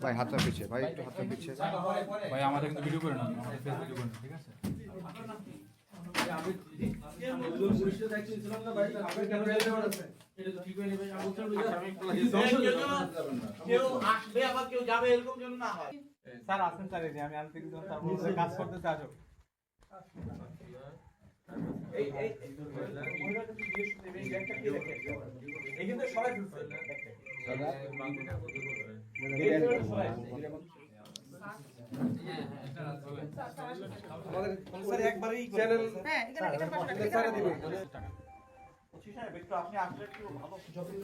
ভাই হাতটা পিছিয়ে, ভাই একটু হাতটা পিছিয়ে। ভাই আমাদের কিন্তু ভিডিও করে না, আমাদের ফেস ভিডিও করে না, ঠিক আছে? কেউ আসবে আবার কেউ যাবে এরকম যেন না হয়। স্যার আসেন স্যার, এই যে আমি আনতে কিন্তু তার মধ্যে কাজ করতেছে। আসো এই মহিলাটা কি জিজ্ঞেস করতে এই ব্যাগটা কি রেখে এই কিন্তু সবাই ফেলছে স্যার একবারই চ্যানেল হ্যাঁ এটা পাশে স্যার দিবে। বুঝছিস না একটু আপনি আসলে একটু ভালো যখন